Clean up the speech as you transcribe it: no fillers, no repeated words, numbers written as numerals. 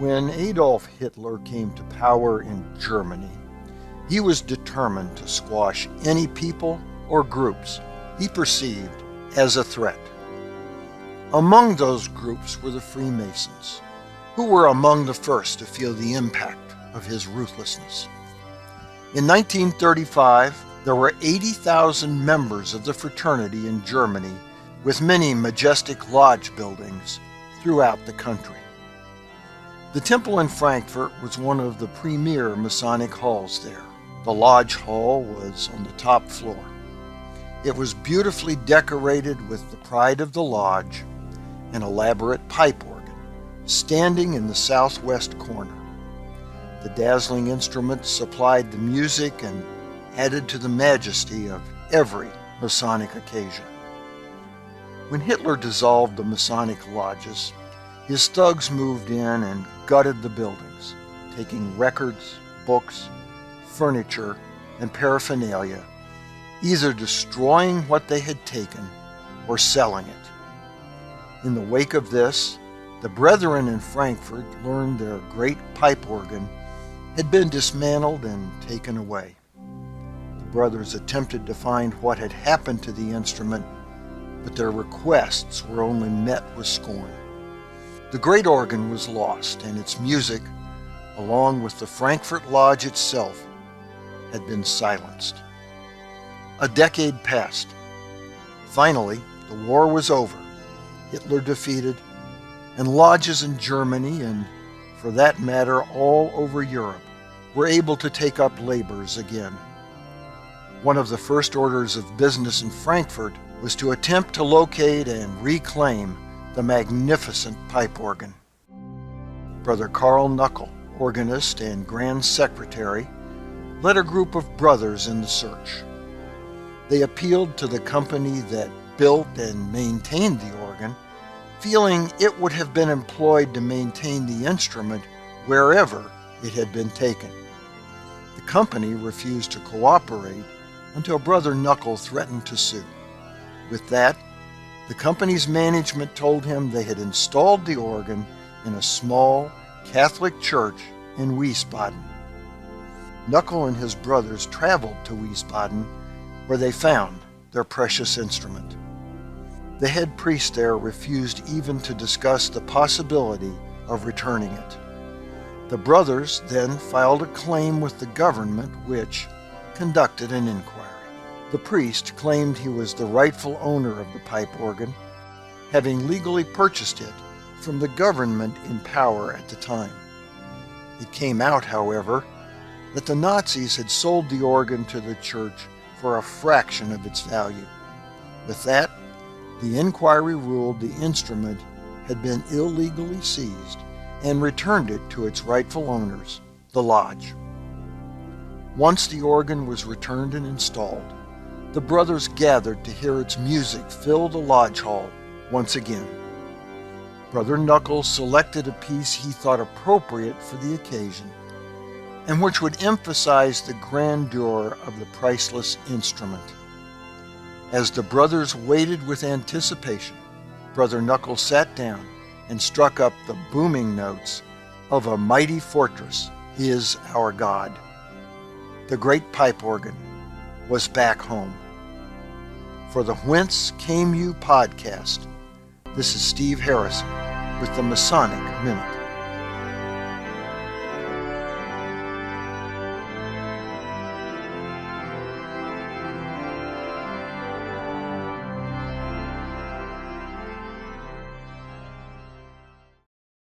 When Adolf Hitler came to power in Germany, he was determined to squash any people or groups he perceived as a threat. Among those groups were the Freemasons, who were among the first to feel the impact of his ruthlessness. In 1935, there were 80,000 members of the fraternity in Germany, with many majestic lodge buildings throughout the country. The temple in Frankfurt was one of the premier Masonic halls there. The lodge hall was on the top floor. It was beautifully decorated with the pride of the lodge, an elaborate pipe organ, standing in the southwest corner. The dazzling instruments supplied the music and added to the majesty of every Masonic occasion. When Hitler dissolved the Masonic lodges, his thugs moved in and gutted the buildings, taking records, books, furniture, and paraphernalia, either destroying what they had taken or selling it. In the wake of this, the brethren in Frankfurt learned their great pipe organ had been dismantled and taken away. The brothers attempted to find what had happened to the instrument, but their requests were only met with scorn. The great organ was lost, and its music, along with the Frankfurt Lodge itself, had been silenced. A decade passed. Finally, the war was over, Hitler defeated, and lodges in Germany, and for that matter all over Europe, were able to take up labors again. One of the first orders of business in Frankfurt was to attempt to locate and reclaim the magnificent pipe organ. Brother Karl Knuckle, organist and Grand Secretary, led a group of brothers in the search. They appealed to the company that built and maintained the organ, feeling it would have been employed to maintain the instrument wherever it had been taken. The company refused to cooperate until Brother Knuckle threatened to sue. With that, the company's management told him they had installed the organ in a small Catholic church in Wiesbaden. Knuckle and his brothers traveled to Wiesbaden, where they found their precious instrument. The head priest there refused even to discuss the possibility of returning it. The brothers then filed a claim with the government, which conducted an inquiry. The priest claimed he was the rightful owner of the pipe organ, having legally purchased it from the government in power at the time. It came out, however, that the Nazis had sold the organ to the church for a fraction of its value. With that, the inquiry ruled the instrument had been illegally seized and returned it to its rightful owners, the lodge. Once the organ was returned and installed, the brothers gathered to hear its music fill the lodge hall once again. Brother Knuckles selected a piece he thought appropriate for the occasion, and which would emphasize the grandeur of the priceless instrument. As the brothers waited with anticipation, Brother Knuckles sat down and struck up the booming notes of A Mighty Fortress Is Our God. The great pipe organ was back home. For the Whence Came You podcast, this is Steve Harrison with the Masonic Minute.